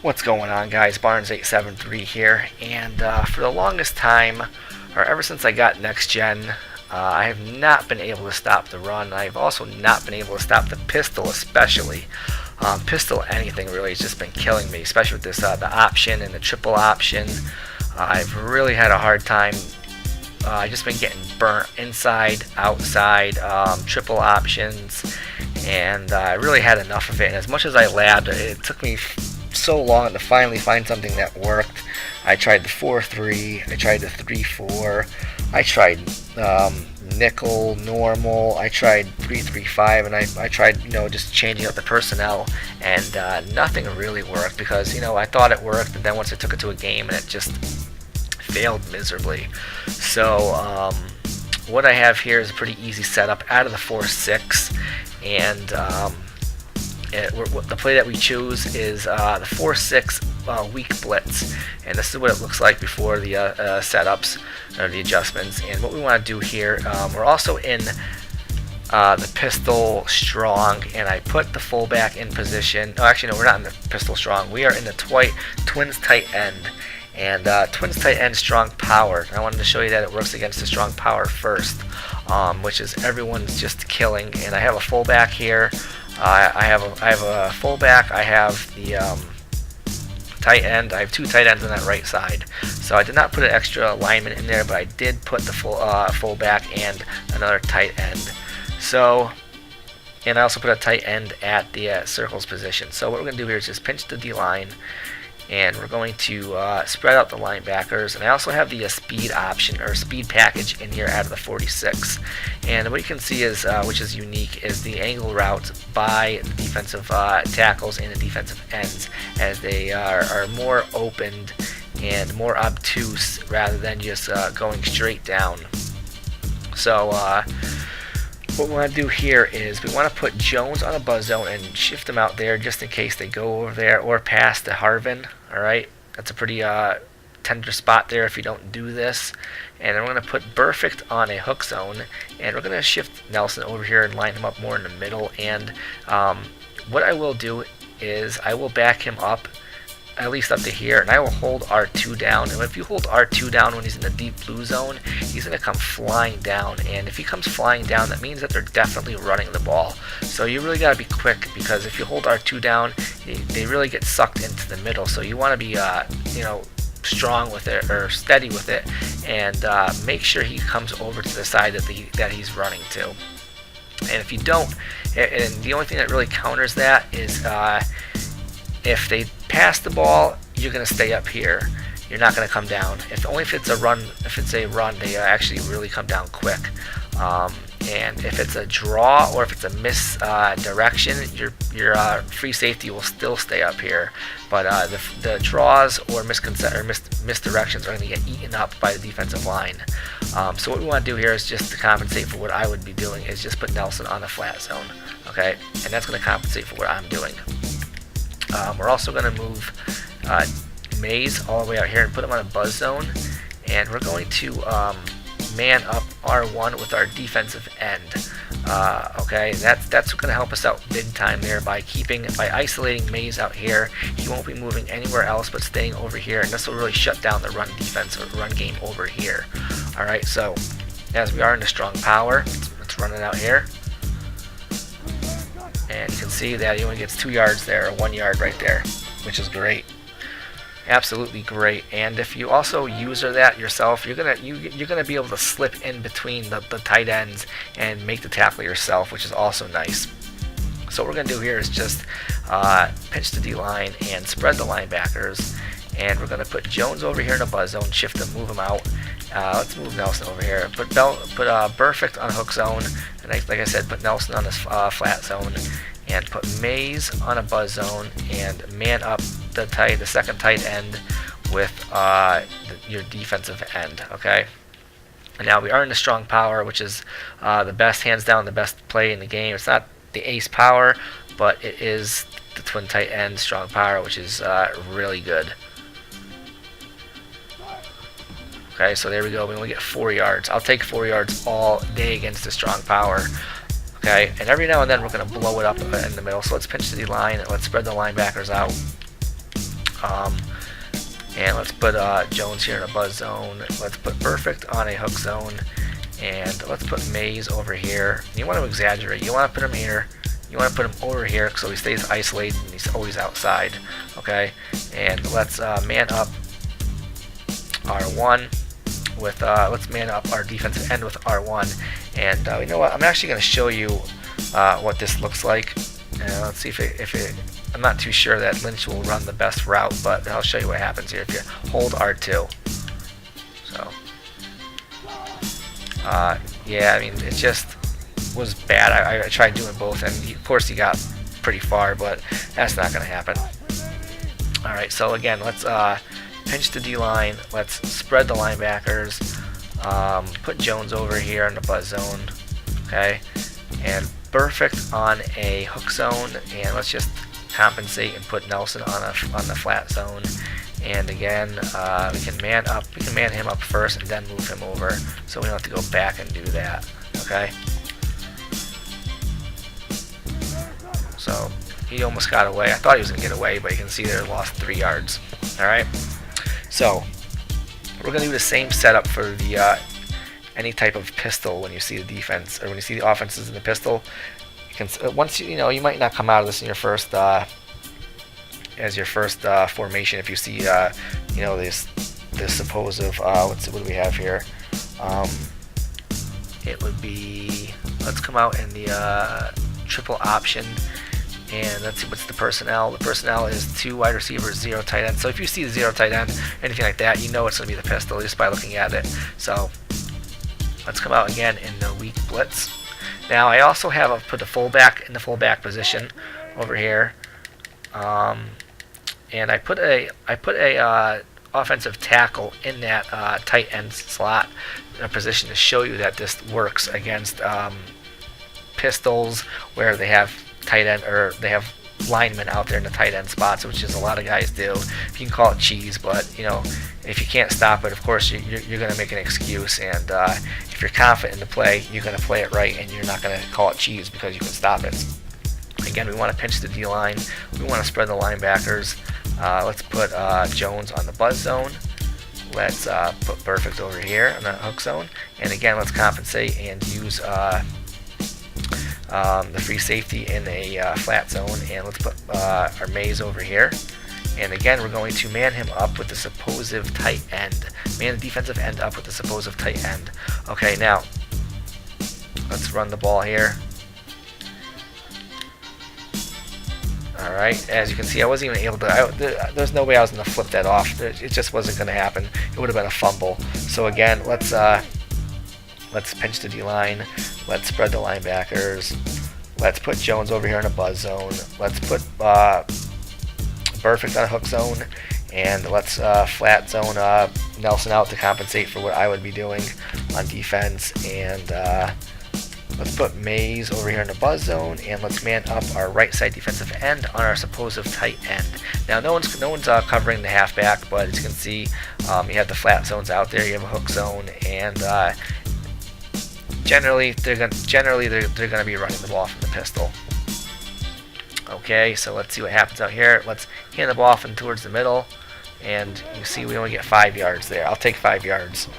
What's going on, guys? Barnes873 here, and for the longest time, or ever since I got next gen, I have not been able to stop the run. I've also not been able to stop the pistol, especially. Pistol anything really has just been killing me, especially with this the option and the triple option. I've really had a hard time. I've just been getting burnt inside, outside, triple options, and I really had enough of it. And as much as I labbed, it took me so long to finally find something that worked. I tried the 4-3, I tried the 3-4, I tried nickel, normal, I tried 3-3-5, and I tried, just changing up the personnel, and nothing really worked because, I thought it worked, and then once I took it to a game, and it just failed miserably. So what I have here is a pretty easy setup out of the 4-6, and the play that we choose is the 4-6 weak blitz, and this is what it looks like before the setups or the adjustments. And what we want to do here, we're also in the pistol strong, and I put the fullback in position. Oh, actually, no, we're not in the pistol strong. We are in the twins tight end, and twins tight end strong power. I wanted to show you that it works against the strong power first, which is everyone's just killing. And I have a fullback here. I have a fullback. I have the tight end. I have two tight ends on that right side. So I did not put an extra lineman in there, but I did put the fullback and another tight end. So, and I also put a tight end at the circles position. So what we're going to do here is just pinch the D line, and we're going to spread out the linebackers. And I also have the speed option or speed package in here out of the 46. And what you can see is, which is unique, is the angle routes by the defensive tackles and the defensive ends, as they are more opened and more obtuse rather than just going straight down. So what we want to do here is we want to put Jones on a buzz zone and shift them out there just in case they go over there or pass to Harvin. Alright, that's a pretty tender spot there if you don't do this. And then we're going to put Perfect on a hook zone, and we're going to shift Nelson over here and line him up more in the middle. And what I will do is I will back him up at least up to here, and I will hold R2 down. And if you hold R2 down when he's in the deep blue zone, he's going to come flying down. And if he comes flying down, that means that they're definitely running the ball. So you really got to be quick, because if you hold R2 down, they really get sucked into the middle. So you want to be, strong with it or steady with it, and make sure he comes over to the side that he's running to. And if you don't, and the only thing that really counters that is if they pass the ball, you're going to stay up here. You're not going to come down. If it's a run, they actually really come down quick. And if it's a draw or if it's a misdirection, your free safety will still stay up here. But the draws or misdirections are going to get eaten up by the defensive line. So what we want to do here is just to compensate for what I would be doing is just put Nelson on the flat zone. Okay, and that's going to compensate for what I'm doing. We're also going to move Mays all the way out here and put him on a buzz zone, and we're going to man up R1 with our defensive end. Okay, that's going to help us out big time there by isolating Mays out here. He won't be moving anywhere else but staying over here, and this will really shut down the run defense or run game over here. All right, so as we are in the strong power, let's run it out here. And you can see that he only gets 2 yards there, or 1 yard right there, which is great. Absolutely great. And if you also user that yourself, you're gonna be able to slip in between the tight ends and make the tackle yourself, which is also nice. So what we're gonna do here is just pinch the D line and spread the linebackers, and we're gonna put Jones over here in a buzz zone, shift him, move him out. Let's move Nelson over here. Put Perfect on hook zone, and like I said, put Nelson on this flat zone, and put Mays on a buzz zone, and man up the second tight end with your defensive end. Okay. And now we are in the strong power, which is the best, hands down, the best play in the game. It's not the ace power, but it is the twin tight end strong power, which is really good. Okay, so there we go. We only get 4 yards. I'll take 4 yards all day against the strong power. Okay, and every now and then we're going to blow it up in the middle. So let's pinch the D line and let's spread the linebackers out. And let's put Jones here in a buzz zone. Let's put Perfect on a hook zone. And let's put Maze over here. You want to exaggerate. You want to put him here. You want to put him over here so he stays isolated and he's always outside. Okay? And let's man up R1 with let's man up our defensive end with R1. And you know what? I'm actually going to show you what this looks like. And let's see if it I'm not too sure that Lynch will run the best route, but I'll show you what happens here if you hold R2. So, yeah, I mean, it just was bad. I tried doing both, and of course he got pretty far, but that's not going to happen. Alright, so again, let's pinch the D-line. Let's spread the linebackers. Put Jones over here in the buzz zone. Okay, and Perfect on a hook zone, and let's just compensate and put Nelson on the flat zone. And again, we can man him up first and then move him over, so we don't have to go back and do that. Okay. So he almost got away. I thought he was gonna get away, but you can see there lost 3 yards. All right. So we're gonna do the same setup for the any type of pistol when you see the defense or when you see the offenses in the pistol. You can once you know you might not come out of this in your first as your first formation if you see you know this supposed what do we have here? It would be, let's come out in the triple option. And let's see what's the personnel. The personnel is 2 wide receivers, 0 tight end. So if you see the 0 tight end, anything like that, you know it's going to be the pistol just by looking at it. So let's come out again in the weak blitz. Now I also have put the fullback in the fullback position over here, and I put a offensive tackle in that tight end slot in a position to show you that this works against pistols where they have tight end or they have linemen out there in the tight end spots, which is a lot of guys do. You can call it cheese, but you know if you can't stop it, of course you're going to make an excuse. And if you're confident in the play, you're going to play it right, and you're not going to call it cheese because you can stop it. Again, we want to pinch the D line. We want to spread the linebackers. Let's put Jones on the buzz zone. Let's put Perfect over here on the hook zone. And again, let's compensate and use the free safety in a flat zone, and let's put our Maze over here. And again, we're going to man him up with the supposed tight end. Man the defensive end up with the supposed tight end. Okay, now let's run the ball here. Alright, as you can see, I wasn't even able to, there's no way I was going to flip that off. It just wasn't going to happen. It would have been a fumble. So again, let's pinch the D-line. Let's spread the linebackers. Let's put Jones over here in a buzz zone. Let's put Perfect on a hook zone. And let's flat zone Nelson out to compensate for what I would be doing on defense. And let's put Maze over here in the buzz zone. And let's man up our right side defensive end on our supposed tight end. Now, no one's covering the halfback, but as you can see, you have the flat zones out there. You have a hook zone, and generally they're going to be running the ball from the pistol. Okay, so let's see what happens out here. Let's hand the ball off and towards the middle, and you see we only get 5 yards there. I'll take 5 yards.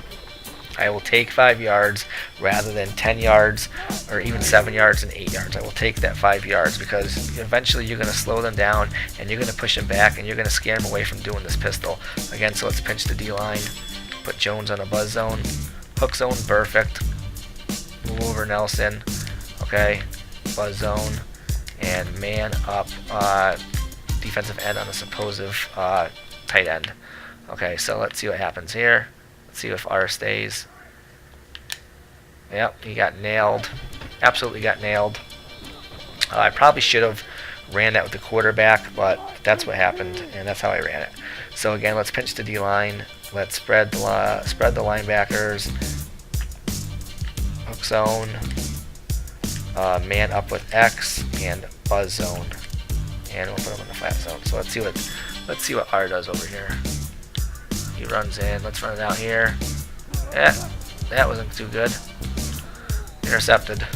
I will take 5 yards rather than 10 yards or even 7 yards and 8 yards. I will take that 5 yards because eventually you're going to slow them down and you're going to push them back and you're going to scare them away from doing this pistol. Again, so let's pinch the D-line, put Jones on a buzz zone, hook zone, Perfect, move over Nelson, okay, buzz zone, and man up defensive end on the supposed tight end. Okay, so let's see what happens here. Let's see if R stays. Yep, he got nailed. Absolutely got nailed. I probably should have ran that with the quarterback, but that's what happened, and that's how I ran it. So again, let's pinch the D-line. Let's spread the linebackers. Hook zone. Man up with X and buzz zone, and we'll put him in the flat zone. So let's see what R does over here. He runs in. Let's run it out here. That wasn't too good. Intercepted.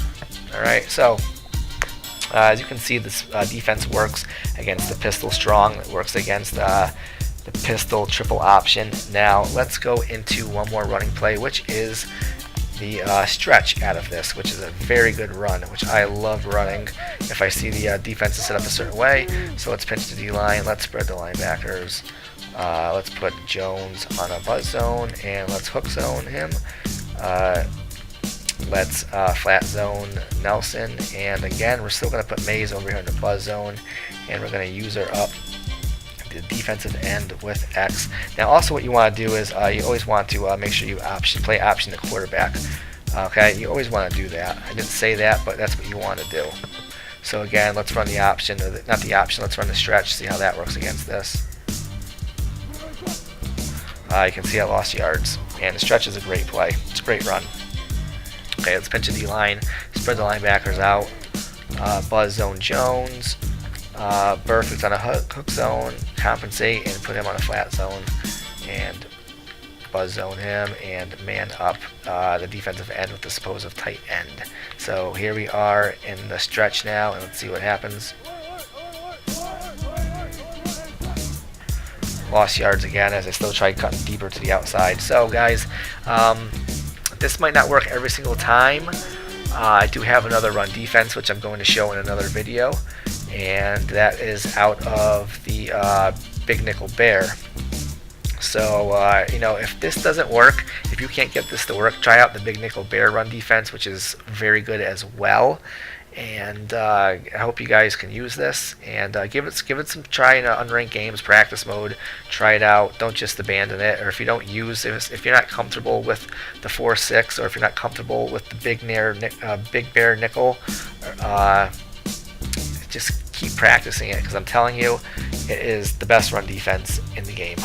All right. So As you can see, this defense works against the pistol strong. It works against the pistol triple option. Now let's go into one more running play, which is the stretch out of this, which is a very good run, which I love running if I see the defense is set up a certain way. So let's pinch the D-line, let's spread the linebackers, let's put Jones on a buzz zone, and let's hook zone him. Let's flat zone Nelson, and again we're still going to put Mays over here in the buzz zone, and we're going to use her up the defensive end with X. Now also what you want to do is you always want to make sure you play option the quarterback. Okay, you always want to do that. I didn't say that, but that's what you want to do. So again, let's run the option, or not the option, let's run the stretch, see how that works against this. You can see I lost yards, and the stretch is a great play. It's a great run. Okay, let's pinch the D-line, spread the linebackers out, buzz zone Jones, Burfict on a hook zone, compensate, and put him on a flat zone, and buzz zone him, and man up the defensive end with the supposed tight end. So here we are in the stretch now, and let's see what happens. Lost yards again as I still try cutting deeper to the outside. So guys, this might not work every single time. I do have another run defense, which I'm going to show in another video, and that is out of the Big Nickel Bear. So you know, if this doesn't work, if you can't get this to work, try out the Big Nickel Bear run defense, which is very good as well. And I hope you guys can use this, and give it some try in unranked games, practice mode. Try it out. Don't just abandon it. Or if you don't use, if you're not comfortable with the 4.6, or if you're not comfortable with the Big Bear Nickel, just keep practicing it, because I'm telling you, it is the best run defense in the game.